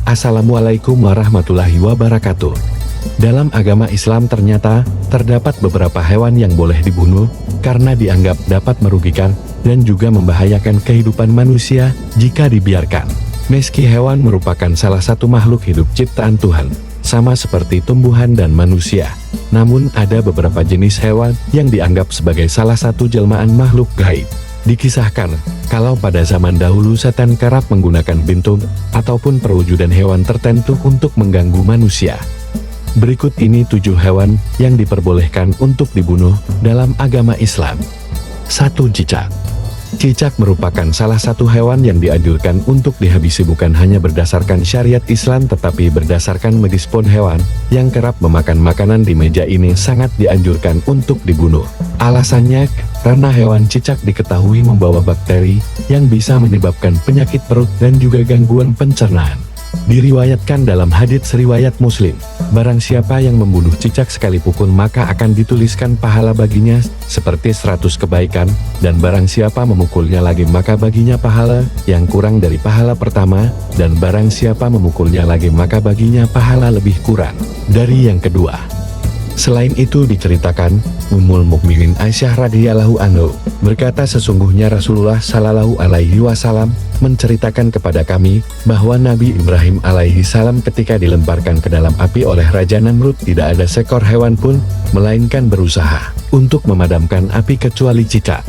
Assalamualaikum warahmatullahi wabarakatuh. Dalam agama Islam ternyata terdapat beberapa hewan yang boleh dibunuh karena dianggap dapat merugikan dan juga membahayakan kehidupan manusia jika dibiarkan. Meski hewan merupakan salah satu makhluk hidup ciptaan Tuhan, sama seperti tumbuhan dan manusia, namun ada beberapa jenis hewan yang dianggap sebagai salah satu jelmaan makhluk gaib. Dikisahkan, kalau pada zaman dahulu setan kerap menggunakan bintung ataupun perwujudan hewan tertentu untuk mengganggu manusia. Berikut ini 7 hewan yang diperbolehkan untuk dibunuh dalam agama Islam. 1. Cicak. Cicak merupakan salah satu hewan yang dianjurkan untuk dihabisi bukan hanya berdasarkan syariat Islam tetapi berdasarkan medis pun hewan yang kerap memakan makanan di meja ini sangat dianjurkan untuk dibunuh. Alasannya, karena hewan cicak diketahui membawa bakteri yang bisa menyebabkan penyakit perut dan juga gangguan pencernaan. Diriwayatkan dalam hadits riwayat Muslim, barang siapa yang membunuh cicak sekali pukul maka akan dituliskan pahala baginya seperti 100 kebaikan, dan barang siapa memukulnya lagi maka baginya pahala yang kurang dari pahala pertama, dan barang siapa memukulnya lagi maka baginya pahala lebih kurang dari yang kedua. Selain itu diceritakan, Ummul Mukminin Aisyah radhiyallahu anha berkata sesungguhnya Rasulullah sallallahu alaihi wasallam menceritakan kepada kami bahwa Nabi Ibrahim alaihi salam ketika dilemparkan ke dalam api oleh Raja Namrud tidak ada seekor hewan pun melainkan berusaha untuk memadamkan api kecuali cicak.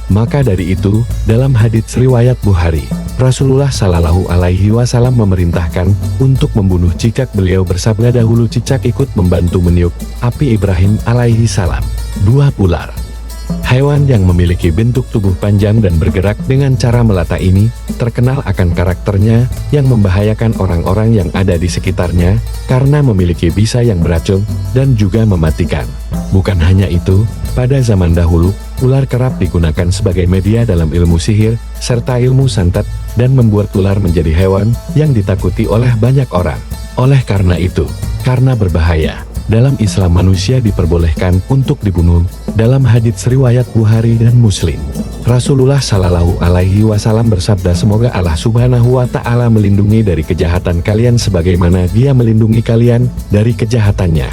Maka dari itu, dalam hadits riwayat Bukhari, Rasulullah Shallallahu Alaihi Wasallam memerintahkan untuk membunuh cicak. Beliau bersabda dahulu cicak ikut membantu meniup api Ibrahim alaihi salam. 2. Ular. Hewan yang memiliki bentuk tubuh panjang dan bergerak dengan cara melata ini, terkenal akan karakternya yang membahayakan orang-orang yang ada di sekitarnya, karena memiliki bisa yang beracun dan juga mematikan. Bukan hanya itu, pada zaman dahulu, ular kerap digunakan sebagai media dalam ilmu sihir, serta ilmu santet, dan membuat ular menjadi hewan yang ditakuti oleh banyak orang. Oleh karena itu, karena berbahaya, dalam Islam manusia diperbolehkan untuk dibunuh. Dalam hadits riwayat Bukhari dan Muslim, Rasulullah Shallallahu Alaihi Wasallam bersabda semoga Allah Subhanahu Wa Taala melindungi dari kejahatan kalian sebagaimana Dia melindungi kalian dari kejahatannya.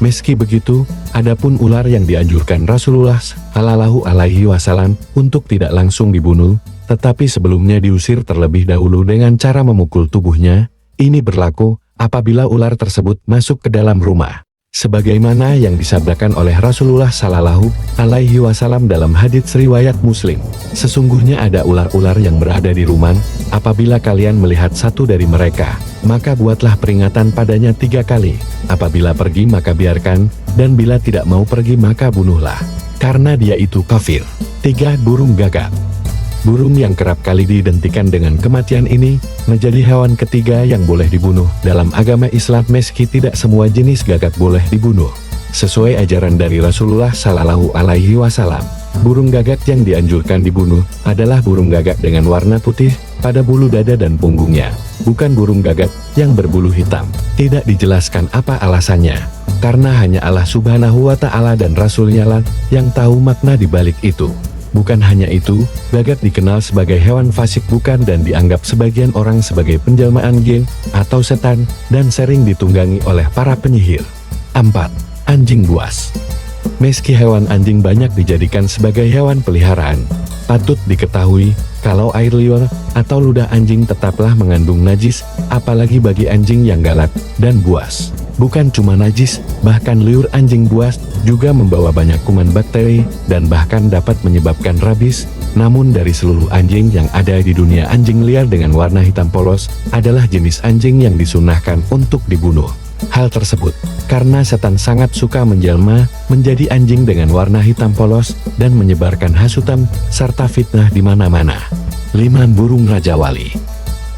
Meski begitu, adapun ular yang dianjurkan Rasulullah Shallallahu Alaihi Wasallam untuk tidak langsung dibunuh, tetapi sebelumnya diusir terlebih dahulu dengan cara memukul tubuhnya. Ini berlaku apabila ular tersebut masuk ke dalam rumah, sebagaimana yang disabdakan oleh Rasulullah Sallallahu Alaihi Wasallam dalam hadits riwayat Muslim. Sesungguhnya ada ular-ular yang berada di rumah. Apabila kalian melihat satu dari mereka, maka buatlah peringatan padanya 3 kali. Apabila pergi maka biarkan, dan bila tidak mau pergi maka bunuhlah, karena dia itu kafir. 3. Burung gagak. Burung yang kerap kali diidentikan dengan kematian ini menjadi hewan ketiga yang boleh dibunuh dalam agama Islam. Meski tidak semua jenis gagak boleh dibunuh, sesuai ajaran dari Rasulullah Sallallahu Alaihi Wasallam, burung gagak yang dianjurkan dibunuh adalah burung gagak dengan warna putih pada bulu dada dan punggungnya, bukan burung gagak yang berbulu hitam. Tidak dijelaskan apa alasannya, karena hanya Allah Subhanahu Wa Taala dan Rasul-Nya lah yang tahu makna di balik itu. Bukan hanya itu, gagak dikenal sebagai hewan fasik bukan dan dianggap sebagian orang sebagai penjelmaan jin atau setan dan sering ditunggangi oleh para penyihir. 4. Anjing buas. Meski hewan anjing banyak dijadikan sebagai hewan peliharaan, patut diketahui kalau air liur atau ludah anjing tetaplah mengandung najis, apalagi bagi anjing yang galak dan buas. Bukan cuma najis, bahkan liur anjing buas juga membawa banyak kuman bakteri dan bahkan dapat menyebabkan rabies. Namun dari seluruh anjing yang ada di dunia, anjing liar dengan warna hitam polos adalah jenis anjing yang disunahkan untuk dibunuh. Hal tersebut karena setan sangat suka menjelma menjadi anjing dengan warna hitam polos dan menyebarkan hasutan serta fitnah di mana-mana. 5. Burung Raja Wali.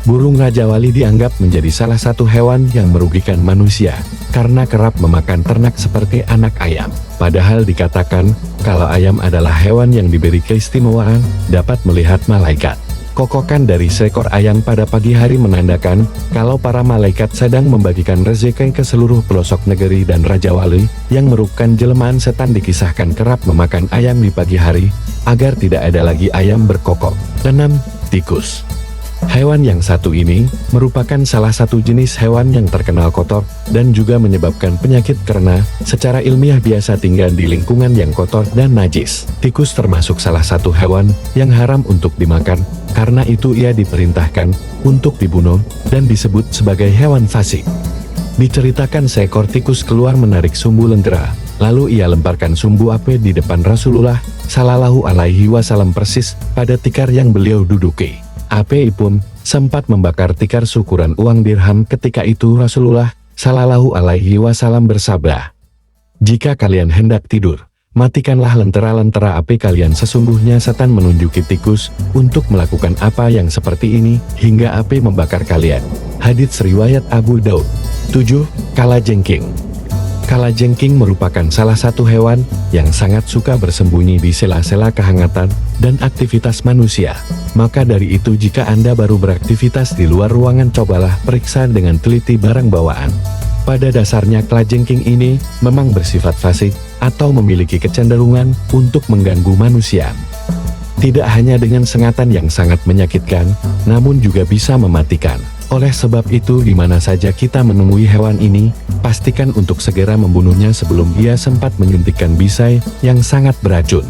Burung Raja Wali dianggap menjadi salah satu hewan yang merugikan manusia, karena kerap memakan ternak seperti anak ayam. Padahal dikatakan, kalau ayam adalah hewan yang diberi keistimewaan, dapat melihat malaikat. Kokokan dari seekor ayam pada pagi hari menandakan, kalau para malaikat sedang membagikan rezeki ke seluruh pelosok negeri, dan Raja Wali, yang merupakan jelmaan setan dikisahkan kerap memakan ayam di pagi hari, agar tidak ada lagi ayam berkokok. 6. Tikus. Hewan yang satu ini merupakan salah satu jenis hewan yang terkenal kotor dan juga menyebabkan penyakit karena secara ilmiah biasa tinggal di lingkungan yang kotor dan najis. Tikus termasuk salah satu hewan yang haram untuk dimakan, karena itu ia diperintahkan untuk dibunuh dan disebut sebagai hewan fasik. Diceritakan seekor tikus keluar menarik sumbu lentera, lalu ia lemparkan sumbu api di depan Rasulullah Shallallahu Alaihi Wasallam persis pada tikar yang beliau duduki. Api pun sempat membakar tikar syukuran uang dirham. Ketika itu Rasulullah Shallallahu Alaihi Wasallam bersabda, "Jika kalian hendak tidur, matikanlah lentera-lentera api kalian. Sesungguhnya setan menunjuki tikus untuk melakukan apa yang seperti ini hingga api membakar kalian." Hadits riwayat Abu Daud. 7. Kalajengking. Kalajengking merupakan salah satu hewan yang sangat suka bersembunyi di sela-sela kehangatan dan aktivitas manusia. Maka dari itu jika Anda baru beraktivitas di luar ruangan, cobalah periksa dengan teliti barang bawaan. Pada dasarnya kalajengking ini memang bersifat fasik atau memiliki kecenderungan untuk mengganggu manusia. Tidak hanya dengan sengatan yang sangat menyakitkan, namun juga bisa mematikan. Oleh sebab itu di mana saja kita menemui hewan ini, pastikan untuk segera membunuhnya sebelum ia sempat menyuntikkan bisai yang sangat beracun.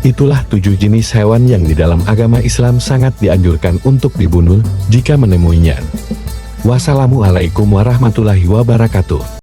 Itulah 7 jenis hewan yang di dalam agama Islam sangat dianjurkan untuk dibunuh jika menemuinya. Wassalamualaikum warahmatullahi wabarakatuh.